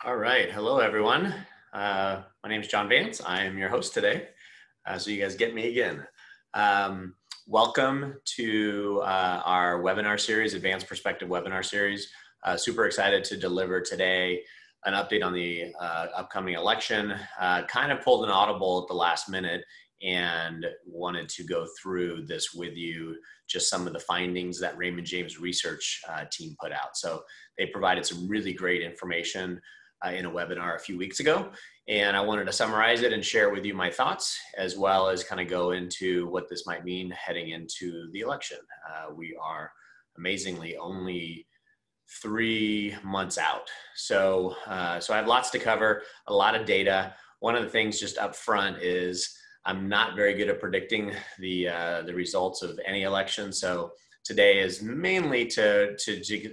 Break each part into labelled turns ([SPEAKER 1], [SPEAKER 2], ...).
[SPEAKER 1] All right. Hello, everyone. My name is John Vance. I am your host today. So you guys get me again. Welcome to our webinar series, Advanced Perspective webinar series. Super excited to deliver today an update on the upcoming election. Kind of pulled an audible at the last minute and wanted to go through this with you, just some of the findings that Raymond James research team put out. So they provided some really great information in a webinar a few weeks ago. And I wanted to summarize it and share with you my thoughts, as well as kind of go into what this might mean heading into the election. We are amazingly only 3 months out. So I have lots to cover, a lot of data. One of the things just up front is I'm not very good at predicting the results of any election. So today is mainly to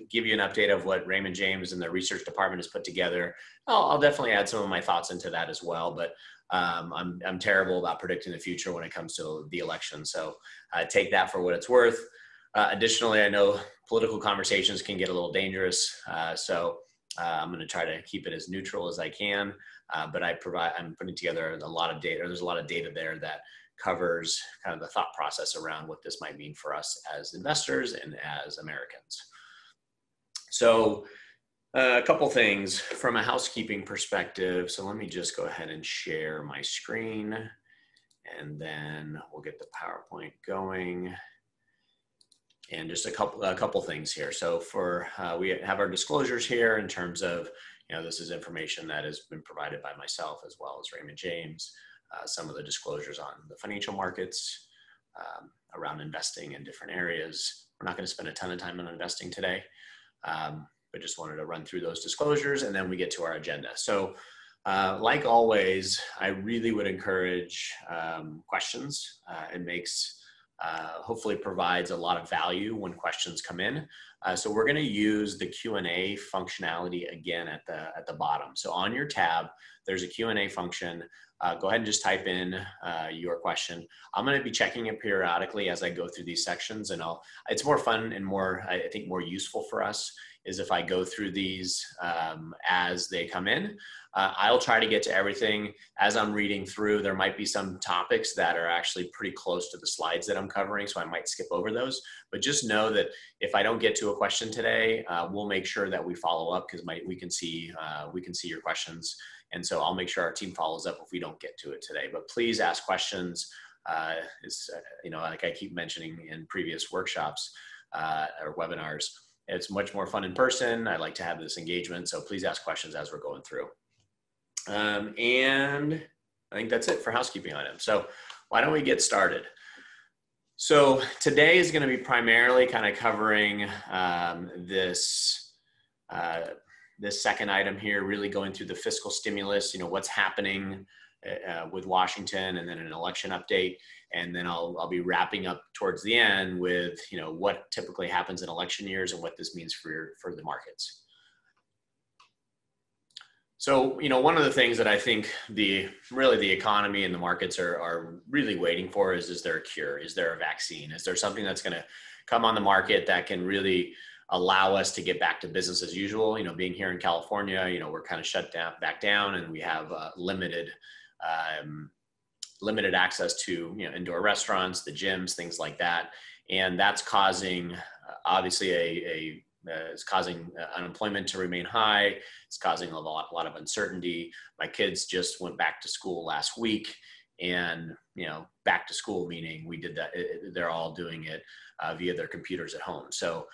[SPEAKER 1] give you an update of what Raymond James and the research department has put together. I'll definitely add some of my thoughts into that as well, but I'm terrible about predicting the future when it comes to the election. So take that for what it's worth. Additionally, I know political conversations can get a little dangerous, so I'm going to try to keep it as neutral as I can. But I'm putting together a lot of data. There's a lot of data there that covers kind of the thought process around what this might mean for us as investors and as Americans. So a couple things from a housekeeping perspective. So let me just go ahead and share my screen, and then we'll get the PowerPoint going. And just a couple things here. So we have our disclosures here in terms of, this is information that has been provided by myself as well as Raymond James. Some of the disclosures on the financial markets, around investing in different areas. We're not going to spend a ton of time on investing today, but just wanted to run through those disclosures, and then we get to our agenda. So like always, I really would encourage questions. It makes, hopefully provides a lot of value when questions come in. So we're going to use the Q&A functionality again at the bottom. So on your tab, there's a Q&A function. Go ahead and just type in your question. I'm going to be checking it periodically as I go through these sections, and it's more fun and I think more useful for us is if I go through these as they come in. I'll try to get to everything. As I'm reading through, there might be some topics that are actually pretty close to the slides that I'm covering, so I might skip over those. But just know that if I don't get to a question today, we'll make sure that we follow up, because we can see your questions. And so I'll make sure our team follows up if we don't get to it today. But please ask questions. Like I keep mentioning in previous workshops or webinars, it's much more fun in person. I like to have this engagement. So please ask questions as we're going through. And I think that's it for housekeeping items. So why don't we get started? So today is going to be primarily kind of covering this second item here, really going through the fiscal stimulus, what's happening with Washington, and then an election update. And then I'll be wrapping up towards the end with, what typically happens in election years and what this means for the markets. So, one of the things that I think the economy and the markets are really waiting for is there a cure? Is there a vaccine? Is there something that's going to come on the market that can really allow us to get back to business as usual? Being here in California, we're kind of shut back down, and we have limited access to, indoor restaurants, the gyms, things like that. And that's causing, obviously, it's causing unemployment to remain high. It's causing a lot of uncertainty. My kids just went back to school last week, and, back to school meaning we did that. They're all doing it via their computers at home. So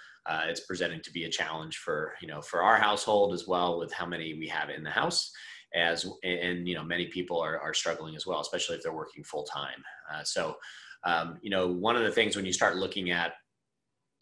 [SPEAKER 1] it's presenting to be a challenge for our household as well, with how many we have in the house. And many people are struggling as well, especially if they're working full time. So one of the things when you start looking at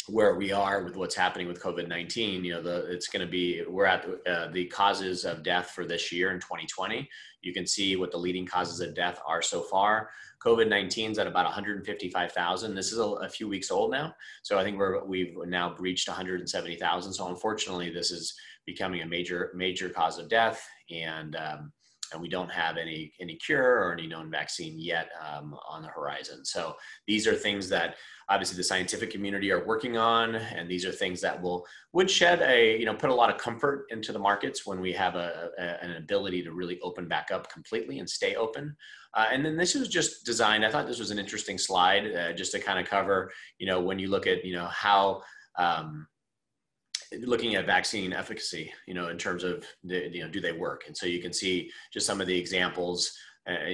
[SPEAKER 1] where we are with what's happening with COVID-19, we're at the causes of death for this year in 2020. You can see what the leading causes of death are so far. COVID-19 is at about 155,000. This is a few weeks old now. So I think we've now breached 170,000. So unfortunately, this is becoming a major cause of death. And and we don't have any cure or any known vaccine yet on the horizon. So these are things that obviously the scientific community are working on, and these are things that would shed put a lot of comfort into the markets when we have an ability to really open back up completely and stay open. And then this was just designed, I thought this was an interesting slide just to kind of cover, when you look at, how, looking at vaccine efficacy, in terms of do they work? And so you can see just some of the examples,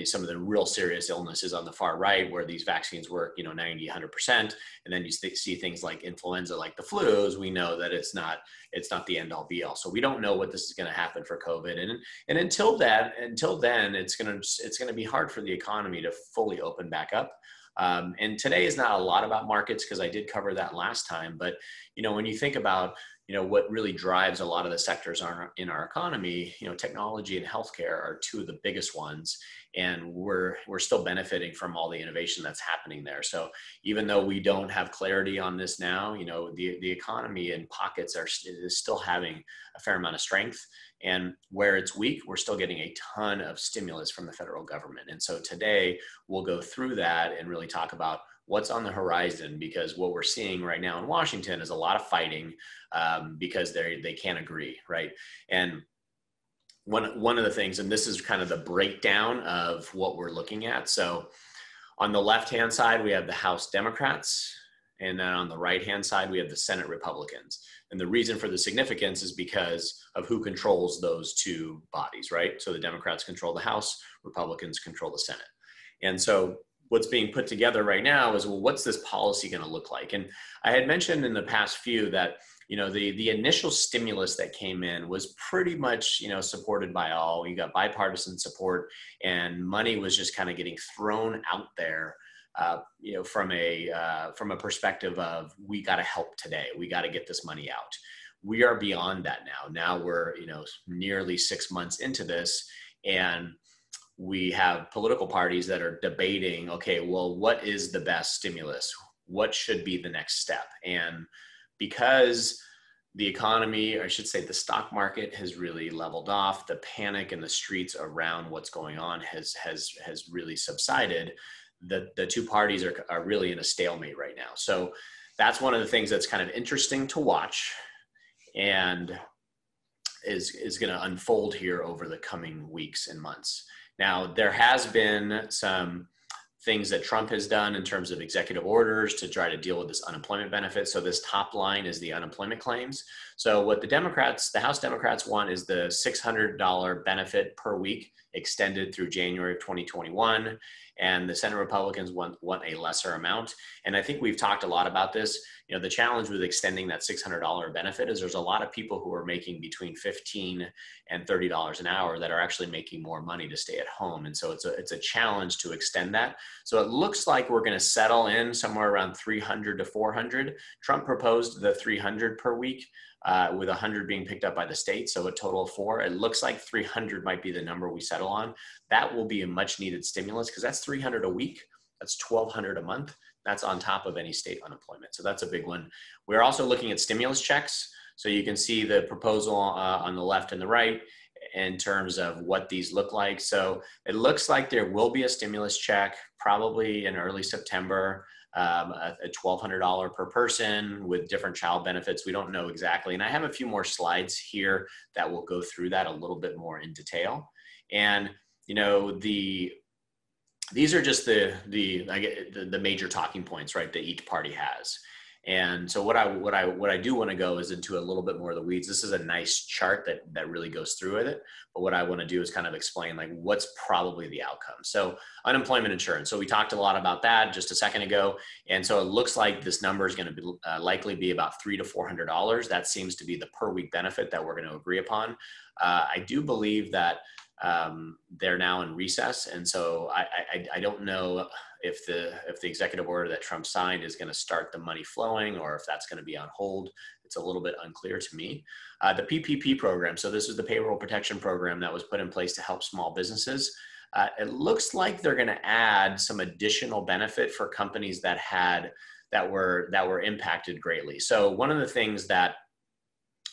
[SPEAKER 1] some of the real serious illnesses on the far right where these vaccines work, 90, 100%. And then you see things like influenza, like the flus. We know that it's not the end all be all. So we don't know what this is going to happen for COVID. And until then, it's going to be hard for the economy to fully open back up. And today is not a lot about markets because I did cover that last time. But, when you think about, what really drives a lot of the sectors in our economy, technology and healthcare are two of the biggest ones. And we're still benefiting from all the innovation that's happening there. So even though we don't have clarity on this now, the economy in pockets is still having a fair amount of strength. And where it's weak, we're still getting a ton of stimulus from the federal government. And so today we'll go through that and really talk about what's on the horizon, because what we're seeing right now in Washington is a lot of fighting because they can't agree, right? And one of the things, and this is kind of the breakdown of what we're looking at. So on the left-hand side, we have the House Democrats, and then on the right-hand side, we have the Senate Republicans. And the reason for the significance is because of who controls those two bodies, right? So the Democrats control the House, Republicans control the Senate. And so what's being put together right now is, well, what's this policy going to look like? And I had mentioned in the past few that, the initial stimulus that came in was pretty much, supported by all. You got bipartisan support, and money was just kind of getting thrown out there, from a perspective of, we got to help today. We got to get this money out. We are beyond that now. Now we're, nearly 6 months into this, and we have political parties that are debating, okay, well, what is the best stimulus? What should be the next step? And because the economy, or I should say the stock market, has really leveled off, the panic in the streets around what's going on has really subsided, the two parties are really in a stalemate right now. So that's one of the things that's kind of interesting to watch, and is going to unfold here over the coming weeks and months. Now, there has been some things that Trump has done in terms of executive orders to try to deal with this unemployment benefit. So this top line is the unemployment claims. So what the House Democrats want is the $600 benefit per week extended through January of 2021. And the Senate Republicans want a lesser amount. And I think we've talked a lot about this. The challenge with extending that $600 benefit is there's a lot of people who are making between $15 and $30 an hour that are actually making more money to stay at home. And so it's a challenge to extend that. So it looks like we're going to settle in somewhere around 300 to 400. Trump proposed the 300 per week, with 100 being picked up by the state. So a total of 4. It looks like 300 might be the number we settle on. That will be a much needed stimulus, because that's 300 a week. That's 1,200 a month. That's on top of any state unemployment. So that's a big one. We're also looking at stimulus checks. So you can see the proposal on the left and the right in terms of what these look like. So it looks like there will be a stimulus check probably in early September, a $1,200 per person with different child benefits. We don't know exactly. And I have a few more slides here that will go through that a little bit more in detail. And, these are just the major talking points, right, that each party has. And so what I do want to go is into a little bit more of the weeds. This is a nice chart that really goes through with it. But what I want to do is kind of explain like what's probably the outcome. So unemployment insurance. So we talked a lot about that just a second ago. And so it looks like this number is going to be likely be about $300 to $400. That seems to be the per week benefit that we're going to agree upon. I do believe that they're now in recess. And so I don't know if the executive order that Trump signed is going to start the money flowing, or if that's going to be on hold. It's a little bit unclear to me. The PPP program. So this is the payroll protection program that was put in place to help small businesses. It looks like they're going to add some additional benefit for companies that were impacted greatly. So one of the things that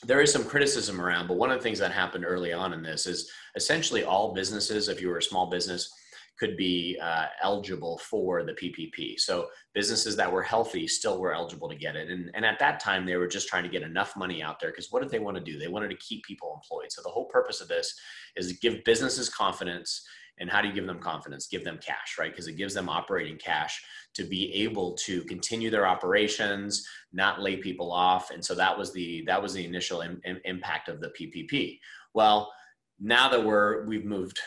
[SPEAKER 1] there is some criticism around, but one of the things that happened early on in this is essentially all businesses, if you were a small business, could be eligible for the PPP. So businesses that were healthy still were eligible to get it. And at that time, they were just trying to get enough money out there, because what did they want to do? They wanted to keep people employed. So the whole purpose of this is to give businesses confidence. And how do you give them confidence? Give them cash, right? Because it gives them operating cash to be able to continue their operations, not lay people off. And so that was the initial impact of the PPP. Well, now that we've moved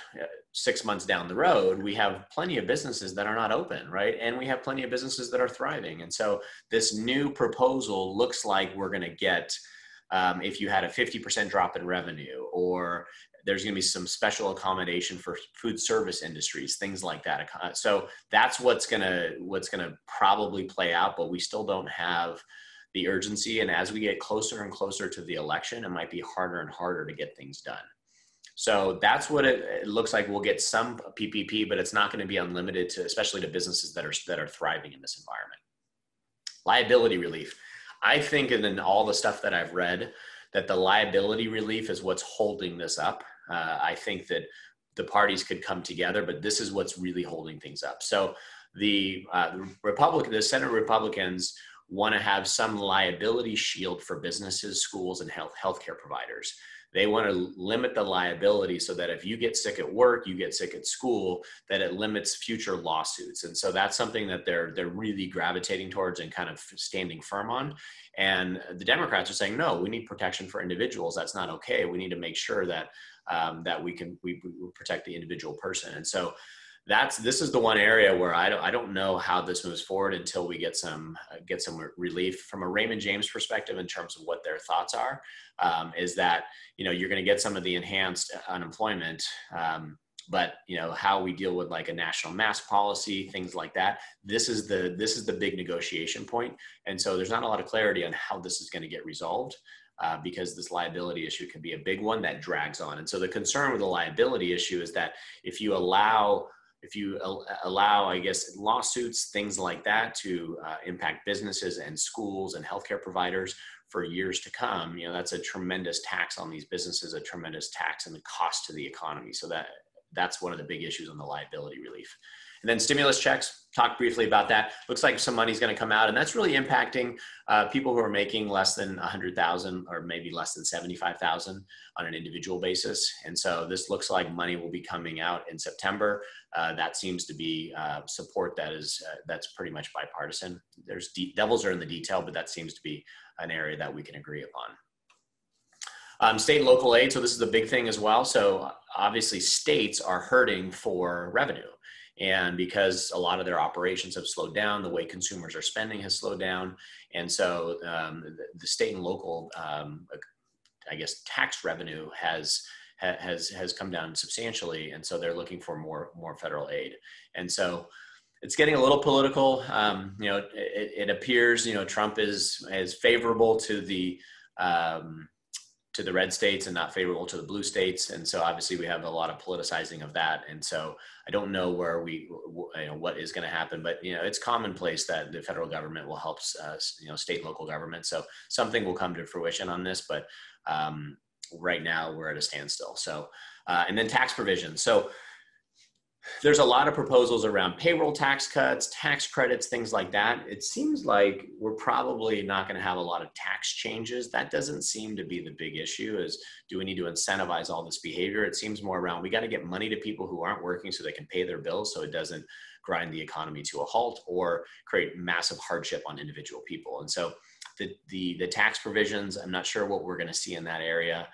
[SPEAKER 1] 6 months down the road, we have plenty of businesses that are not open, right? And we have plenty of businesses that are thriving. And so this new proposal looks like we're going to get, if you had a 50% drop in revenue, or there's going to be some special accommodation for food service industries, things like that. So that's what's going to probably play out, but we still don't have the urgency. And as we get closer and closer to the election, it might be harder and harder to get things done. So that's what it looks like. We'll get some PPP, but it's not going to be unlimited to, especially to businesses that are thriving in this environment. Liability relief. I think, and in all the stuff that I've read, that the liability relief is what's holding this up. I think that the parties could come together, but this is what's really holding things up. So the Senate Republicans want to have some liability shield for businesses, schools, and healthcare providers. They want to limit the liability so that if you get sick at work, you get sick at school, that it limits future lawsuits. And so that's something that they're really gravitating towards and kind of standing firm on. And the Democrats are saying, no, we need protection for individuals. That's not okay. We need to make sure that we protect the individual person. And so this is the one area where I don't know how this moves forward until we get some relief from a Raymond James perspective in terms of what their thoughts are. Is that, you're going to get some of the enhanced unemployment, but how we deal with like a national mask policy, things like that. This is the big negotiation point, and so there's not a lot of clarity on how this is going to get resolved. Because this liability issue can be a big one that drags on. And so the concern with the liability issue is that if you allow, I guess, lawsuits, things like that to impact businesses and schools and healthcare providers for years to come, that's a tremendous tax on these businesses, a tremendous tax and the cost to the economy. So that's one of the big issues on the liability relief. And then stimulus checks, talk briefly about that. Looks like some money's going to come out, and that's really impacting people who are making less than 100,000 or maybe less than 75,000 on an individual basis. And so this looks like money will be coming out in September. That seems to be support that's pretty much bipartisan. There's devils are in the detail, but that seems to be an area that we can agree upon. State and local aid. So this is a big thing as well. So obviously states are hurting for revenue. And because a lot of their operations have slowed down, the way consumers are spending has slowed down. And so the state and local, I guess, tax revenue has come down substantially. And so they're looking for more federal aid. And so it's getting a little political. It appears, Trump is favorable to the red states and not favorable to the blue states. And so obviously we have a lot of politicizing of that. And so I don't know what is going to happen, but it's commonplace that the federal government will help state and local government. So something will come to fruition on this, but right now we're at a standstill. So, and then tax provisions. So there's a lot of proposals around payroll tax cuts, tax credits, things like that. It seems like we're probably not going to have a lot of tax changes. That doesn't seem to be the big issue, is do we need to incentivize all this behavior? It seems more around, we got to get money to people who aren't working so they can pay their bills, so it doesn't grind the economy to a halt or create massive hardship on individual people. And so the tax provisions, I'm not sure what we're going to see in that area.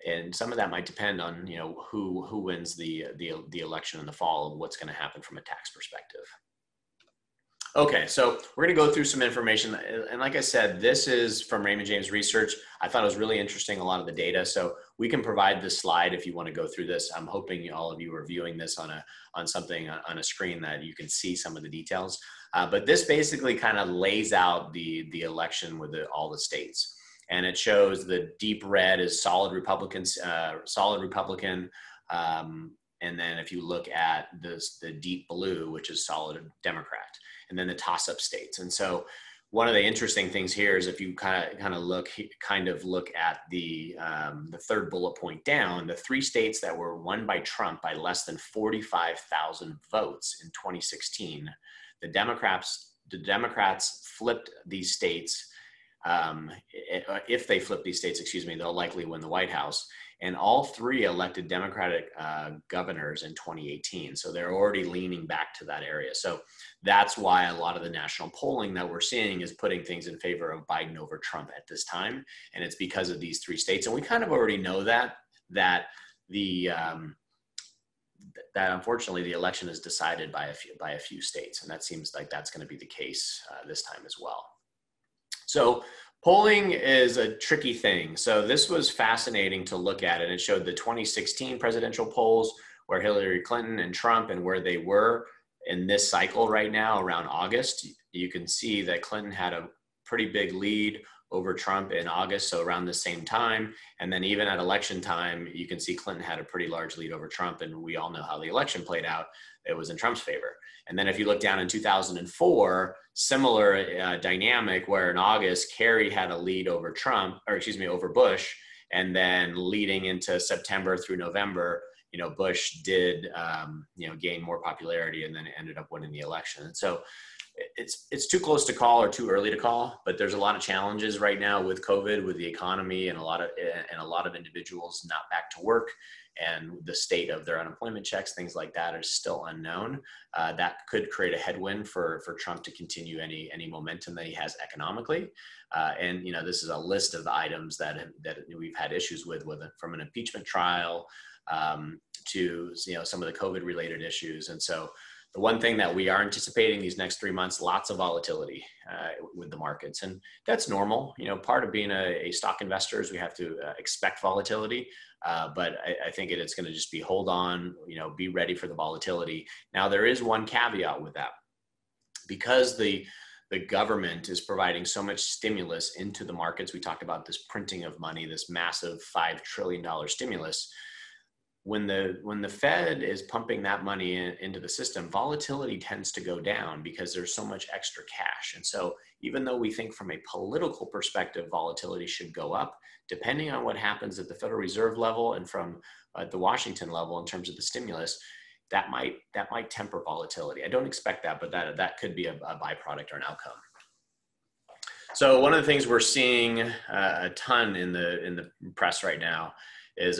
[SPEAKER 1] And some of that might depend on, who wins the election in the fall and what's going to happen from a tax perspective. Okay, so we're going to go through some information. And like I said, this is from Raymond James Research. I thought it was really interesting, a lot of the data. So we can provide this slide if you want to go through this. I'm hoping all of you are viewing this on a screen that you can see some of the details. But this basically kind of lays out the election with all the states. And it shows the deep red is solid Republican. And then if you look at the deep blue, which is solid Democrat, and then the toss-up states. And so one of the interesting things here is if you kind of look at the third bullet point down, the 3 states that were won by Trump by less than 45,000 votes in 2016, the Democrats flipped these states. If they flip these states, they'll likely win the White House. And all 3 elected Democratic governors in 2018. So they're already leaning back to that area. So that's why a lot of the national polling that we're seeing is putting things in favor of Biden over Trump at this time. And it's because of these 3 states. And we kind of already know that unfortunately the election is decided by a few states. And that seems like that's going to be the case this time as well. So polling is a tricky thing. So this was fascinating to look at, and it showed the 2016 presidential polls where Hillary Clinton and Trump and where they were in this cycle right now around August. You can see that Clinton had a pretty big lead over Trump in August, so around the same time. And then even at election time, you can see Clinton had a pretty large lead over Trump, and we all know how the election played out. It was in Trump's favor. And then if you look down in 2004, similar dynamic where in August, Kerry had a lead over over Bush. And then leading into September through November, Bush did, gain more popularity and then ended up winning the election. And so it's too close to call or too early to call, but there's a lot of challenges right now with COVID, with the economy, and a lot of individuals not back to work, and the state of their unemployment checks, things like that are still unknown. That could create a headwind for Trump to continue any momentum that he has economically. And this is a list of items that we've had issues with from an impeachment trial to some of the COVID related issues. And so the one thing that we are anticipating these next 3 months, lots of volatility with the markets. And that's normal. Part of being a stock investor is we have to expect volatility. But I think it's going to just be hold on, be ready for the volatility. Now, there is one caveat with that. Because the government is providing so much stimulus into the markets, we talked about this printing of money, this massive $5 trillion stimulus. When the Fed is pumping that money into the system, volatility tends to go down because there's so much extra cash. And so even though we think from a political perspective, volatility should go up, depending on what happens at the Federal Reserve level and from the Washington level in terms of the stimulus, that might temper volatility. I don't expect that, but that could be a byproduct or an outcome. So one of the things we're seeing a ton in the press right now is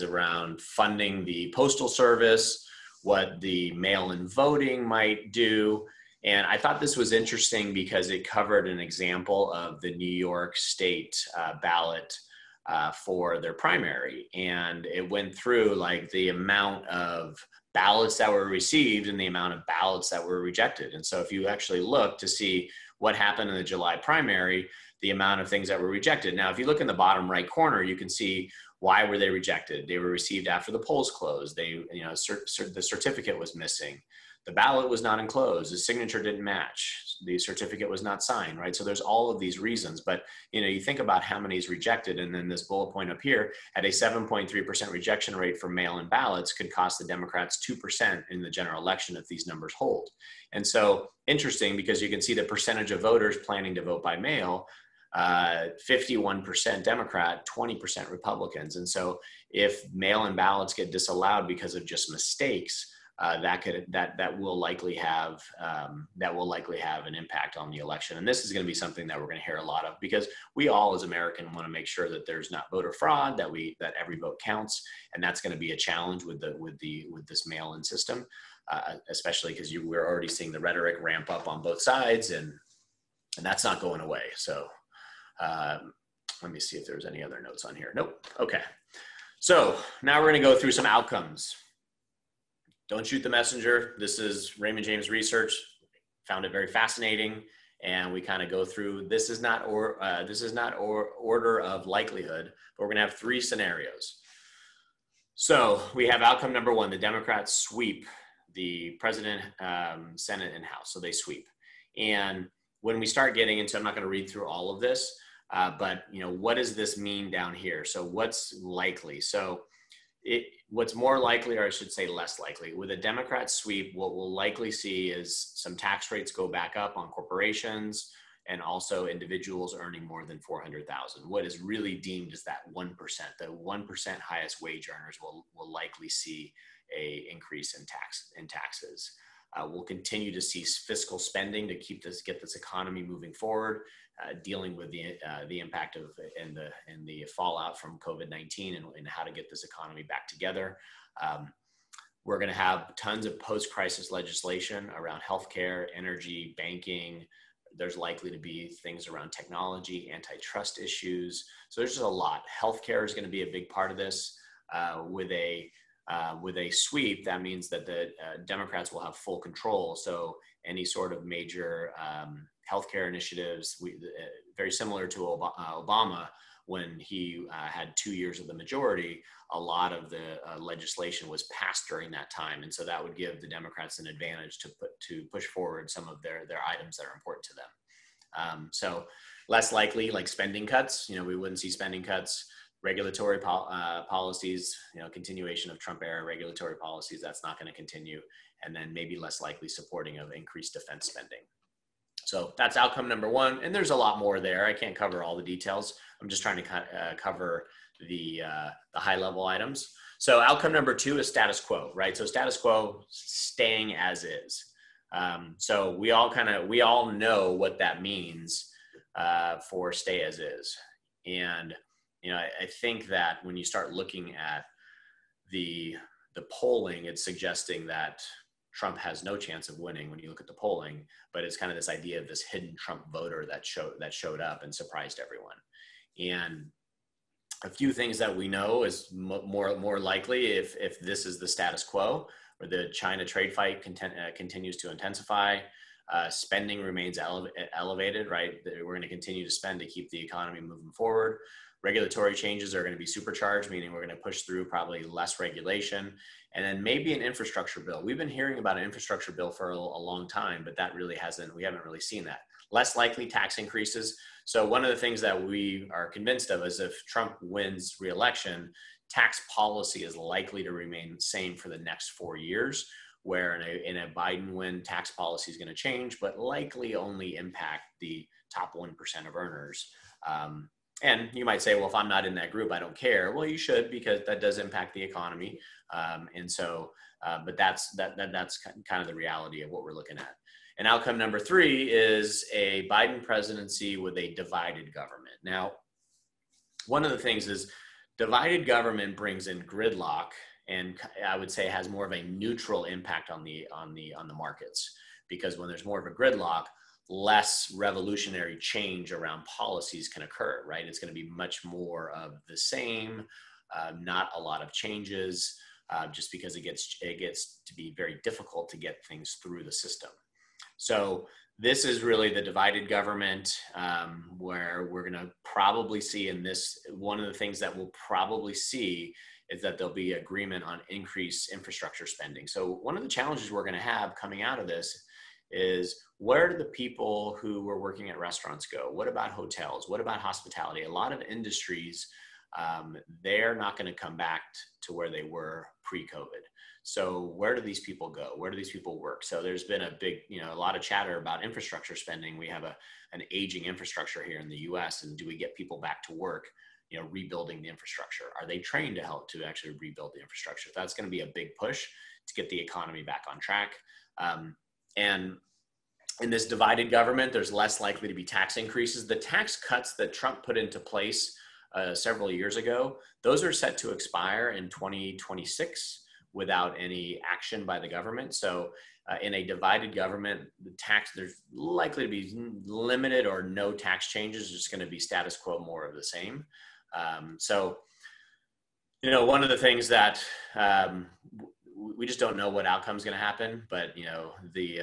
[SPEAKER 1] around funding the Postal Service, what the mail-in voting might do. And I thought this was interesting because it covered an example of the New York State ballot for their primary. And it went through like the amount of ballots that were received and the amount of ballots that were rejected. And so if you actually look to see what happened in the July primary, the amount of things that were rejected. Now, if you look in the bottom right corner, you can see why were they rejected. They were received after the polls closed. The certificate was missing. The ballot was not enclosed. The signature didn't match. The certificate was not signed, right? So there's all of these reasons. But you think about how many is rejected, and then this bullet point up here at a 7.3% rejection rate for mail-in ballots could cost the Democrats 2% in the general election if these numbers hold. And so interesting because you can see the percentage of voters planning to vote by mail. 51% Democrat, 20% Republicans. And so if mail-in ballots get disallowed because of just mistakes, that will likely have an impact on the election. And this is going to be something that we're going to hear a lot of because we all as Americans want to make sure that there's not voter fraud, that every vote counts. And that's going to be a challenge with this mail-in system, especially because we're already seeing the rhetoric ramp up on both sides, and that's not going away. So let me see if there's any other notes on here. Nope. Okay. So now we're going to go through some outcomes. Don't shoot the messenger. This is Raymond James research. Found it very fascinating, and we kind of go through. This is not order of likelihood, but we're going to have 3 scenarios. So we have outcome number 1: the Democrats sweep the president, Senate, and House. So they sweep. And when we start getting into, I'm not going to read through all of this, but what does this mean down here? So what's likely? So what's more likely, or I should say less likely, with a Democrat sweep, what we'll likely see is some tax rates go back up on corporations. and also individuals earning more than 400,000. What is really deemed as that 1%. The 1% highest wage earners will likely see a increase in taxes. We'll continue to see fiscal spending to get this economy moving forward, dealing with the impact of and the fallout from COVID-19 and how to get this economy back together. We're going to have tons of post-crisis legislation around healthcare, energy, banking. There's likely to be things around technology, antitrust issues. So there's just a lot. Healthcare is going to be a big part of this. With a sweep, that means that the Democrats will have full control. So any sort of major healthcare initiatives, very similar to Obama, when he had 2 years of the majority, a lot of the legislation was passed during that time. And so that would give the Democrats an advantage to push forward some of their items that are important to them. So less likely like spending cuts, we wouldn't see spending cuts. Regulatory policies, continuation of Trump era regulatory policies, that's not going to continue. And then maybe less likely supporting of increased defense spending. So that's outcome number one. And there's a lot more there. I can't cover all the details. I'm just trying to cover the high level items. So outcome number two is status quo, right? So status quo, staying as is. So we all know what that means for stay as is. And I think that when you start looking at the polling, it's suggesting that Trump has no chance of winning when you look at the polling, but it's kind of this idea of this hidden Trump voter that showed up and surprised everyone. And a few things that we know is more likely if this is the status quo, or the China trade fight continues to intensify, spending remains elevated, right? We're going to continue to spend to keep the economy moving forward. Regulatory changes are going to be supercharged, meaning we're going to push through probably less regulation, and then maybe an infrastructure bill. We've been hearing about an infrastructure bill for a long time, but we haven't really seen that. Less likely tax increases. So one of the things that we are convinced of is if Trump wins re-election, tax policy is likely to remain the same for the next 4 years, where in a Biden win, tax policy is going to change, but likely only impact the top 1% of earners. And you might say, well, if I'm not in that group, I don't care. Well, you should, because that does impact the economy. But that's kind of the reality of what we're looking at. And outcome number three is a Biden presidency with a divided government. Now, one of the things is divided government brings in gridlock, and I would say has more of a neutral impact on the markets, because when there's more of a gridlock, less revolutionary change around policies can occur, right? It's going to be much more of the same, not a lot of changes, just because it gets to be very difficult to get things through the system. So this is really the divided government, where we're going to probably see in this, one of the things that we'll probably see is that there'll be agreement on increased infrastructure spending. So one of the challenges we're going to have coming out of this is, where do the people who were working at restaurants go? What about hotels? What about hospitality? A lot of industries, they're not going to come back to where they were pre-COVID. So where do these people go? Where do these people work? So there's been a lot of chatter about infrastructure spending. We have an aging infrastructure here in the US, and do we get people back to work, rebuilding the infrastructure? Are they trained to help to actually rebuild the infrastructure? That's going to be a big push to get the economy back on track. And in this divided government, there's less likely to be tax increases. The tax cuts that Trump put into place several years ago, those are set to expire in 2026 without any action by the government. So in a divided government, there's likely to be limited or no tax changes. It's just going to be status quo, more of the same. One of the things that we just don't know what outcome is going to happen, but the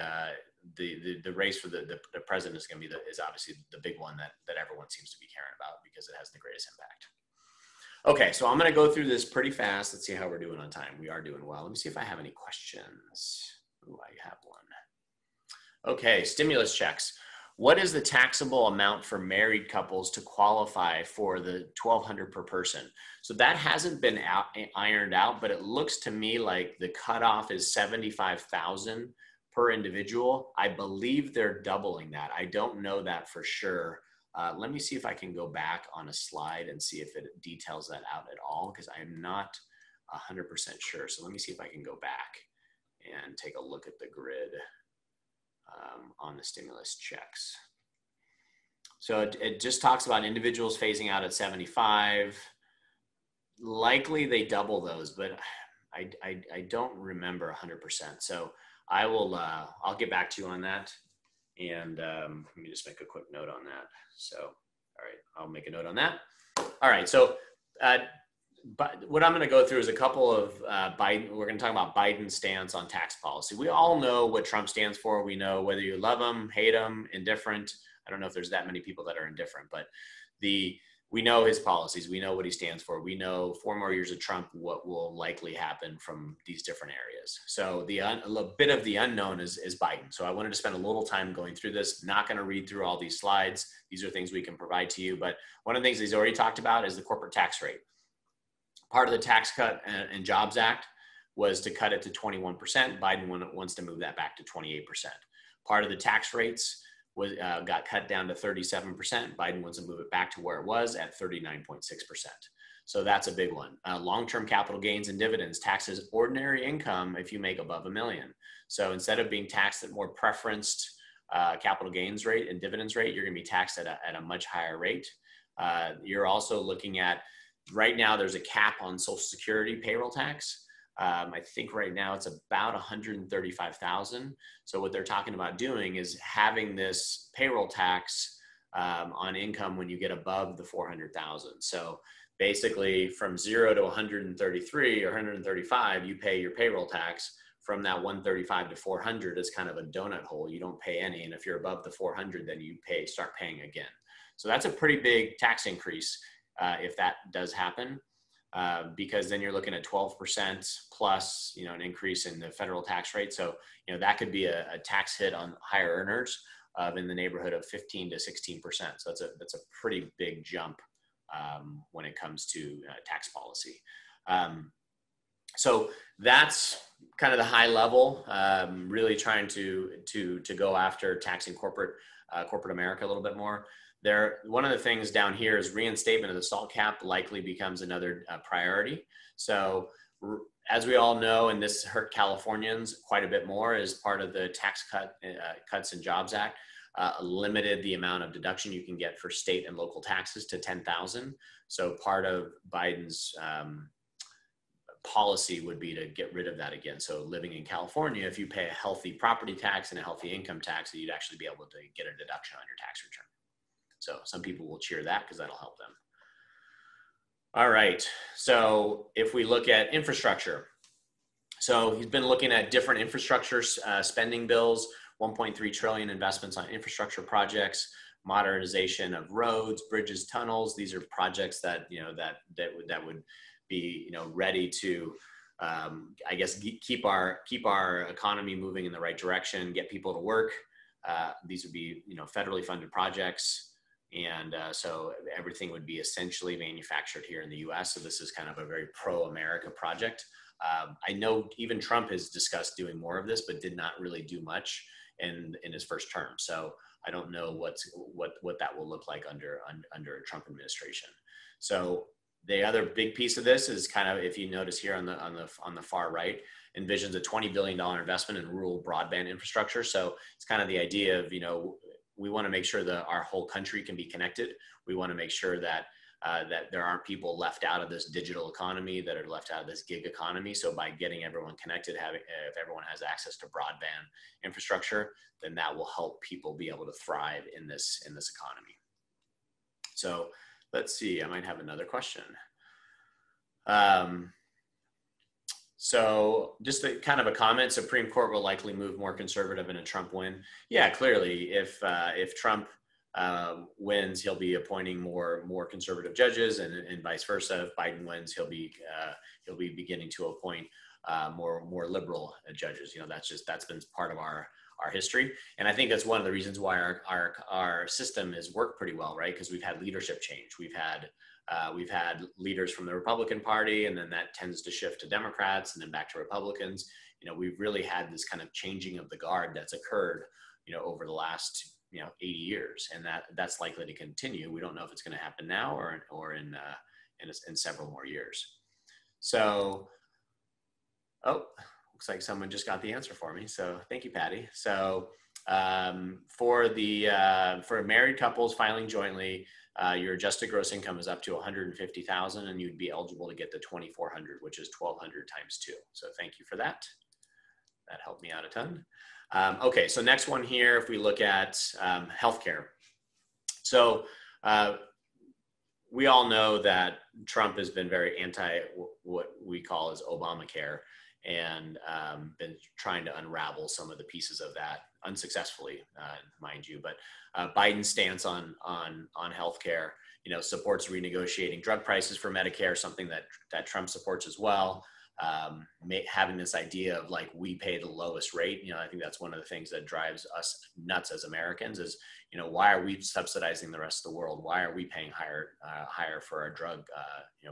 [SPEAKER 1] race for the president is going to be is obviously the big one that everyone seems to be caring about, because it has the greatest impact. Okay, so I'm going to go through this pretty fast. Let's see how we're doing on time. We are doing well. Let me see if I have any questions. Ooh, I have one. Okay, stimulus checks. What is the taxable amount for married couples to qualify for the $1,200 per person? So that hasn't been ironed out, but it looks to me like the cutoff is $75,000 per individual. I believe they're doubling that. I don't know that for sure. Let me see if I can go back on a slide and see if it details that out at all, because I am not 100% sure. So let me see if I can go back and take a look at the grid on the stimulus checks. So it just talks about individuals phasing out at 75. Likely they double those, but I don't remember 100%. So I will, I'll get back to you on that. And let me just make a quick note on that. So, all right, I'll make a note on that. All right, so but what I'm going to go through is a couple of Biden. We're going to talk about Biden's stance on tax policy. We all know what Trump stands for. We know whether you love him, hate him, indifferent. I don't know if there's that many people that are indifferent, but we know his policies. We know what he stands for. We know 4 more years of Trump, what will likely happen from these different areas. So a bit of the unknown is Biden. So I wanted to spend a little time going through this. Not going to read through all these slides. These are things we can provide to you. But one of the things he's already talked about is the corporate tax rate. Part of the Tax Cut and Jobs Act was to cut it to 21%. Biden wants to move that back to 28%. Part of the tax rates got cut down to 37%. Biden wants to move it back to where it was at 39.6%. So that's a big one. Long-term capital gains and dividends taxes ordinary income if you make above $1 million. So instead of being taxed at more preferenced capital gains rate and dividends rate, you're going to be taxed at a much higher rate. You're also looking at, right now there's a cap on Social Security payroll tax. I think right now it's about $135,000. So what they're talking about doing is having this payroll tax on income when you get above the 400,000. So basically from 0 to 133 or 135, you pay your payroll tax. From that 135 to 400 is kind of a donut hole. You don't pay any. And if you're above the 400, then you start paying again. So that's a pretty big tax increase if that does happen. Because then you're looking at 12% plus, an increase in the federal tax rate. So, that could be a tax hit on higher earners in the neighborhood of 15 to 16%. So that's a pretty big jump when it comes to tax policy. So that's kind of the high level, really trying to go after taxing corporate America a little bit more. One of the things down here is reinstatement of the SALT cap likely becomes another priority. So as we all know, and this hurt Californians quite a bit more, as part of the Tax Cuts and Jobs Act, limited the amount of deduction you can get for state and local taxes to $10,000. So part of Biden's policy would be to get rid of that again. So living in California, if you pay a healthy property tax and a healthy income tax, you'd actually be able to get a deduction on your tax return. So some people will cheer that because that'll help them. All right. So if we look at infrastructure, so he's been looking at different infrastructure spending bills, 1.3 trillion investments on infrastructure projects, modernization of roads, bridges, tunnels. These are projects that, that would be, ready to, I guess, keep our economy moving in the right direction, get people to work. These would be, federally funded projects. And so everything would be essentially manufactured here in the US. So this is kind of a very pro-America project. I know even Trump has discussed doing more of this, but did not really do much in his first term. So I don't know what that will look like under a Trump administration. So the other big piece of this is kind of, if you notice here on the far right, envisions a $20 billion investment in rural broadband infrastructure. So it's kind of the idea of, we want to make sure that our whole country can be connected. We want to make sure that that there aren't people left out of this digital economy, that are left out of this gig economy. So by getting everyone connected, if everyone has access to broadband infrastructure, then that will help people be able to thrive in this economy. So let's see, I might have another question. So just kind of a comment, Supreme Court will likely move more conservative in a Trump win. Yeah, clearly, if Trump wins, he'll be appointing more conservative judges, and vice versa. If Biden wins, he'll be beginning to appoint more liberal judges. That's been part of our history, and I think that's one of the reasons why our system has worked pretty well, right? Because we've had leadership change, we've had We've had leaders from the Republican Party, and then that tends to shift to Democrats and then back to Republicans. We've really had this kind of changing of the guard that's occurred, over the last, 80 years, and that's likely to continue. We don't know if it's going to happen now or in several more years. So, looks like someone just got the answer for me. So thank you, Patty. So for married couples filing jointly, your adjusted gross income is up to 150,000, and you'd be eligible to get the 2,400, which is 1,200 times 2. So thank you for that. That helped me out a ton. Okay, so next one here, if we look at healthcare. So we all know that Trump has been very anti what we call as Obamacare, and been trying to unravel some of the pieces of that unsuccessfully, mind you. But Biden's stance on healthcare, supports renegotiating drug prices for Medicare, something that Trump supports as well. Having this idea of like, we pay the lowest rate. I think that's one of the things that drives us nuts as Americans is, why are we subsidizing the rest of the world? Why are we paying higher for our drug,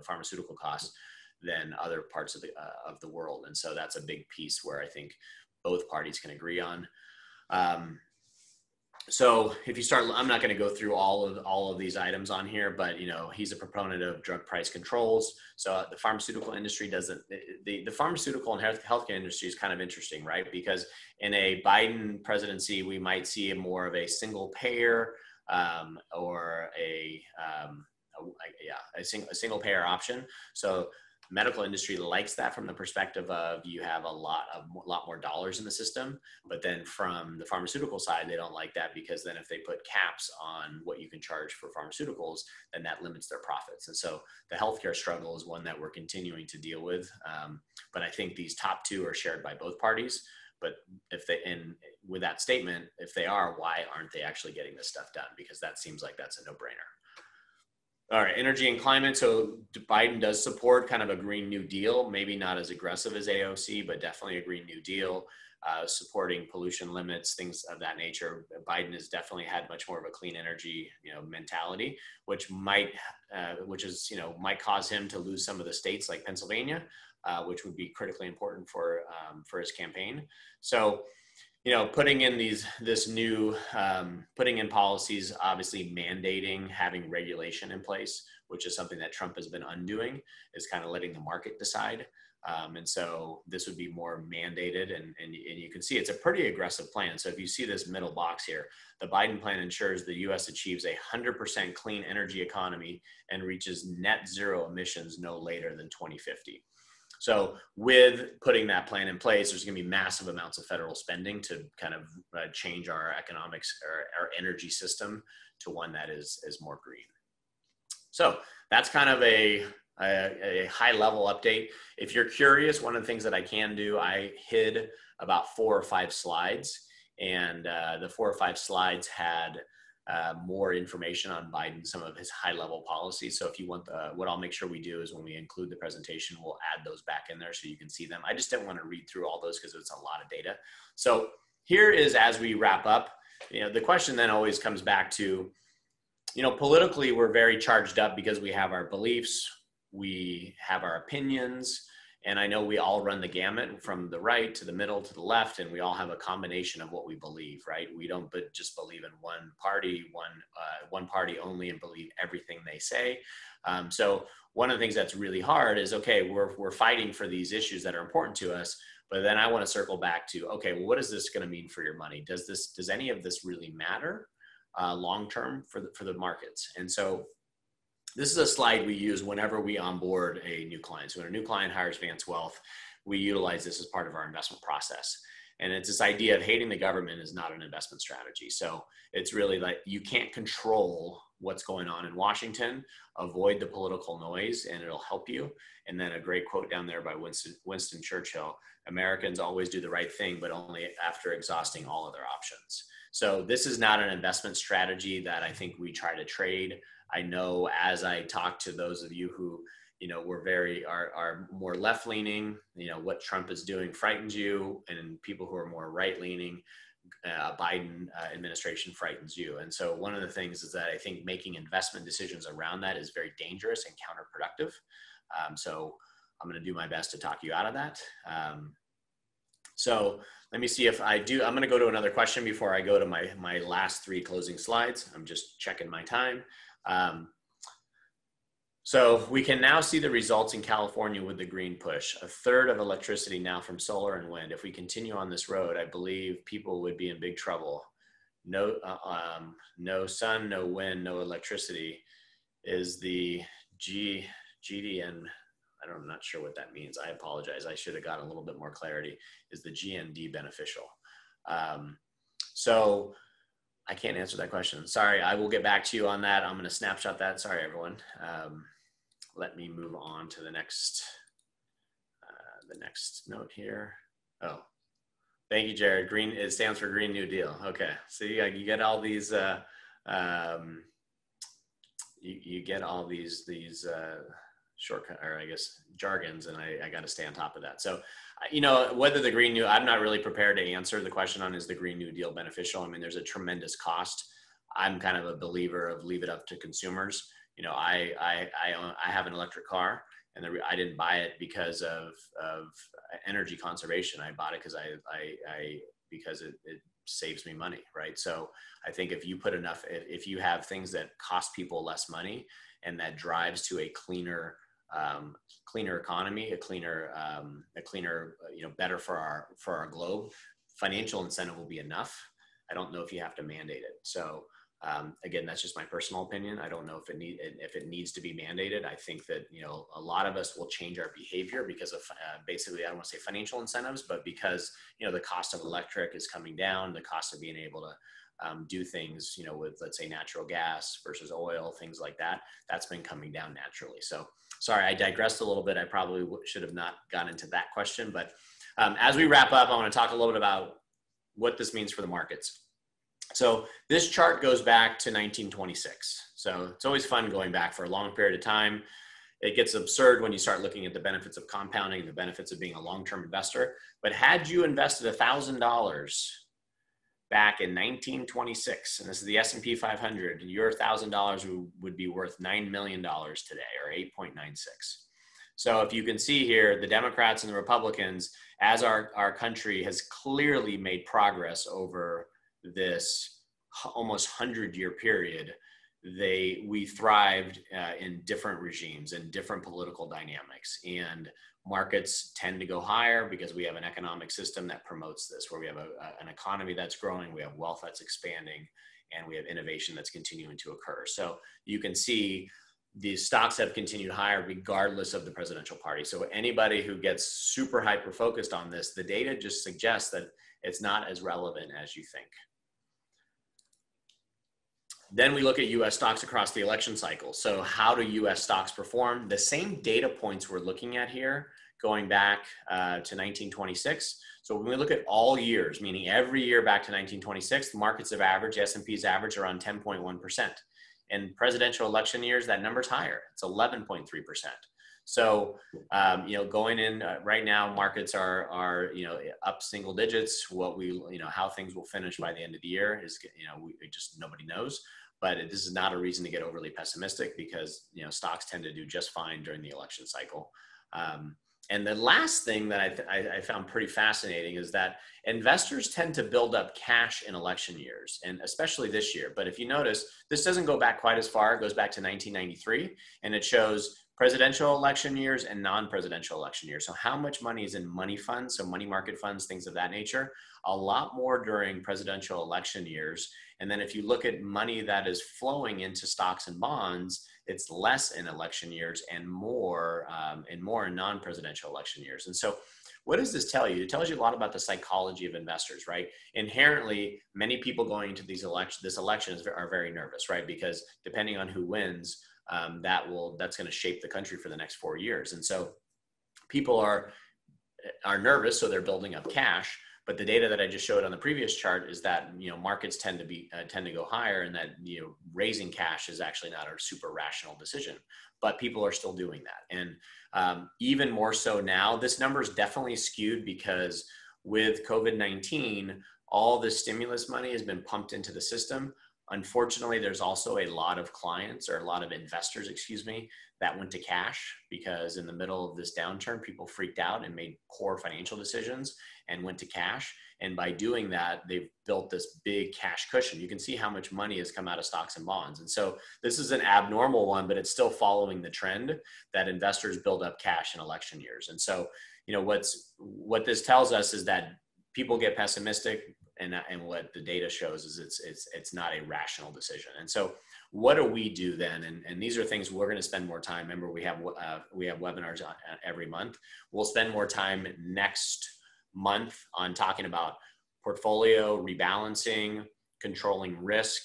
[SPEAKER 1] pharmaceutical costs than other parts of the world? And so that's a big piece where I think both parties can agree on. So if you start, I'm not going to go through all of these items on here, but he's a proponent of drug price controls. So the pharmaceutical industry doesn't. The pharmaceutical and healthcare industry is kind of interesting, right? Because in a Biden presidency, we might see more of a single payer or a single payer option. So medical industry likes that from the perspective of you have a lot more dollars in the system, but then from the pharmaceutical side, they don't like that because then if they put caps on what you can charge for pharmaceuticals, then that limits their profits. And so the healthcare struggle is one that we're continuing to deal with. But I think these top two are shared by both parties. But with that statement, if they are, why aren't they actually getting this stuff done? Because that seems like that's a no-brainer. All right, energy and climate. So Biden does support kind of a Green New Deal, maybe not as aggressive as AOC, but definitely a Green New Deal, supporting pollution limits, things of that nature. Biden has definitely had much more of a clean energy, mentality, which might cause him to lose some of the states like Pennsylvania, which would be critically important for his campaign. So, putting in putting in policies, obviously mandating having regulation in place, which is something that Trump has been undoing, is kind of letting the market decide. And so this would be more mandated, and you can see it's a pretty aggressive plan. So if you see this middle box here, the Biden plan ensures the U.S. achieves 100% clean energy economy and reaches net zero emissions no later than 2050. So with putting that plan in place, there's going to be massive amounts of federal spending to kind of change our economics or our energy system to one that is more green. So that's kind of a high level update. If you're curious, one of the things that I can do, I hid about 4 or 5 slides, and the 4 or 5 slides had more information on Biden, some of his high level policies. So if you want, what I'll make sure we do is when we include the presentation, we'll add those back in there so you can see them. I just didn't want to read through all those because it's a lot of data. So here is, as we wrap up, the question then always comes back to, politically, we're very charged up because we have our beliefs, we have our opinions, and I know we all run the gamut from the right to the middle to the left, and we all have a combination of what we believe, right? We don't just believe in one party only and believe everything they say. So one of the things that's really hard is, okay, we're fighting for these issues that are important to us, but then I want to circle back to, okay, well, what is this going to mean for your money? Does any of this really matter long-term for the markets? And so this is a slide we use whenever we onboard a new client. So when a new client hires Vance Wealth, we utilize this as part of our investment process. And it's this idea of hating the government is not an investment strategy. So it's really like, you can't control what's going on in Washington, avoid the political noise, and it'll help you. And then a great quote down there by Winston Churchill: Americans always do the right thing, but only after exhausting all other options. So this is not an investment strategy that I think we try to trade. I know as I talk to those of you who, are more left leaning, what Trump is doing frightens you, and people who are more right leaning, Biden administration frightens you. And so one of the things is that I think making investment decisions around that is very dangerous and counterproductive. So I'm going to do my best to talk you out of that. So let me see if I do. I'm going to go to another question before I go to my last 3 closing slides. I'm just checking my time. So we can now see the results in California with the green push. 1/3 of electricity now from solar and wind. If we continue on this road, I believe people would be in big trouble. No sun, no wind, no electricity. Is the GDN, I'm not sure what that means. I apologize. I should have got a little bit more clarity. Is the GND beneficial? So I can't answer that question. Sorry, I will get back to you on that. I'm going to snapshot that. Sorry, everyone. Let me move on to the next note here. Oh, thank you, Jared. Green, it stands for Green New Deal. Okay, so you get all these, you get all these shortcut, or I guess jargons, and I got to stay on top of that. So, whether the Green New, I'm not really prepared to answer the question on is the Green New Deal beneficial. I mean, there's a tremendous cost. I'm kind of a believer of leave it up to consumers. I have an electric car, and I didn't buy it because of energy conservation. I bought it because it saves me money, right? So I think if you put enough, if you have things that cost people less money and that drives to a cleaner economy, a cleaner, better for our globe, financial incentive will be enough. I don't know if you have to mandate it. So again, that's just my personal opinion. I don't know if it needs to be mandated. I think that, a lot of us will change our behavior because of basically, I don't want to say financial incentives, but because, the cost of electric is coming down, the cost of being able to do things, with, let's say, natural gas versus oil, things like that, that's been coming down naturally. So sorry, I digressed a little bit. I probably should have not gone into that question, but as we wrap up, I want to talk a little bit about what this means for the markets. So this chart goes back to 1926. So it's always fun going back for a long period of time. It gets absurd when you start looking at the benefits of compounding and the benefits of being a long-term investor. But had you invested $1,000 back in 1926, and this is the S&P 500, your $1,000 would be worth $9 million today, or 8.96. So if you can see here, the Democrats and the Republicans, as our country has clearly made progress over this almost 100-year period, we thrived in different regimes and different political dynamics, and markets tend to go higher because we have an economic system that promotes this, where we have an economy that's growing, we have wealth that's expanding, and we have innovation that's continuing to occur. So you can see these stocks have continued higher regardless of the presidential party. So anybody who gets super hyper focused on this, the data just suggests that it's not as relevant as you think. Then we look at US stocks across the election cycle. So how do US stocks perform? The same data points we're looking at here going back to 1926. So when we look at all years, meaning every year back to 1926, the markets have averaged, S&P's average around 10.1%. In presidential election years, that number's higher. It's 11.3%. So, going in right now, markets are up single digits. How things will finish by the end of the year is, nobody knows. But this is not a reason to get overly pessimistic, because, stocks tend to do just fine during the election cycle. And the last thing that I found pretty fascinating is that investors tend to build up cash in election years, and especially this year. But if you notice, this doesn't go back quite as far. It goes back to 1993, and it shows presidential election years and non-presidential election years. So how much money is in money funds, so money market funds, things of that nature? A lot more during presidential election years. And then if you look at money that is flowing into stocks and bonds, it's less in election years and more in non-presidential election years. And so what does this tell you? It tells you a lot about the psychology of investors, right? Inherently, many people going into this election are very nervous, right? Because depending on who wins, that's going to shape the country for the next 4 years. And so people are nervous, so they're building up cash. But the data that I just showed on the previous chart is that, markets tend to go higher, and that, raising cash is actually not a super rational decision, but people are still doing that. And even more so now, this number is definitely skewed because with COVID-19, all the stimulus money has been pumped into the system. Unfortunately, there's also a lot of clients, or a lot of investors, excuse me, that went to cash, because in the middle of this downturn, people freaked out and made poor financial decisions and went to cash. And by doing that, they've built this big cash cushion. You can see how much money has come out of stocks and bonds. And so this is an abnormal one, but it's still following the trend that investors build up cash in election years. And so, what this tells us is that people get pessimistic, and what the data shows is it's not a rational decision. And so what do we do then? And these are things we're going to spend more time. Remember, we have webinars every month. We'll spend more time next month on talking about portfolio rebalancing, controlling risk,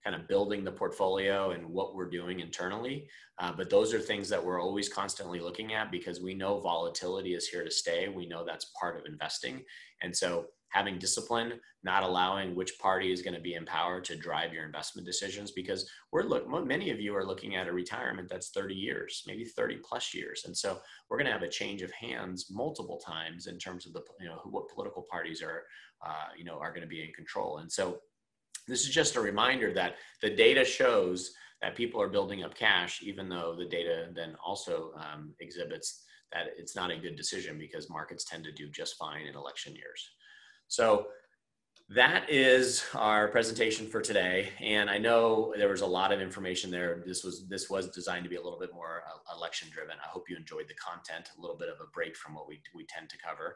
[SPEAKER 1] kind of building the portfolio, and what we're doing internally. But those are things that we're always constantly looking at, because we know volatility is here to stay. We know that's part of investing. And so having discipline, not allowing which party is going to be in power to drive your investment decisions, because many of you are looking at a retirement that's 30 years, maybe 30 plus years. And so we're going to have a change of hands multiple times in terms of what political parties are going to be in control. And so this is just a reminder that the data shows that people are building up cash, even though the data then also exhibits that it's not a good decision, because markets tend to do just fine in election years. So that is our presentation for today. And I know there was a lot of information there. This was designed to be a little bit more election driven. I hope you enjoyed the content, a little bit of a break from what we tend to cover.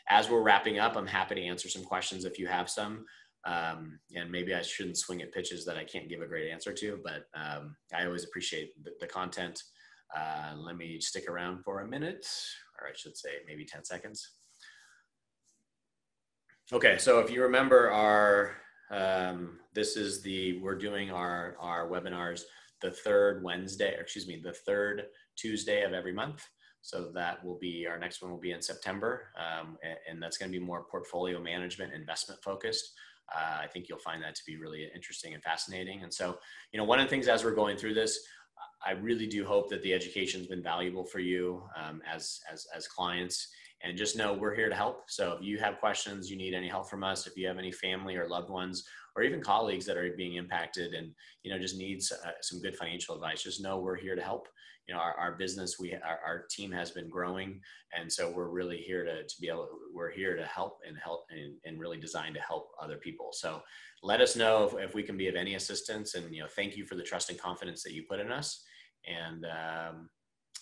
[SPEAKER 1] As we're wrapping up, I'm happy to answer some questions if you have some. And maybe I shouldn't swing at pitches that I can't give a great answer to, but I always appreciate the content. Let me stick around for a minute, or I should say maybe 10 seconds. Okay, so if you remember we're doing our webinars the third Tuesday of every month. So that will be, our next one will be in September. And that's going to be more portfolio management, investment focused. I think you'll find that to be really interesting and fascinating. And so, one of the things as we're going through this, I really do hope that the education's been valuable for you as clients. And just know we're here to help. So if you have questions, you need any help from us, if you have any family or loved ones, or even colleagues that are being impacted and, just needs some good financial advice, just know we're here to help. Our business, our team has been growing. And so we're really here we're here to help and really designed to help other people. So let us know if we can be of any assistance, and, thank you for the trust and confidence that you put in us. And,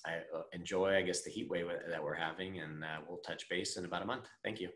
[SPEAKER 1] I enjoy, the heat wave that we're having, and we'll touch base in about a month. Thank you.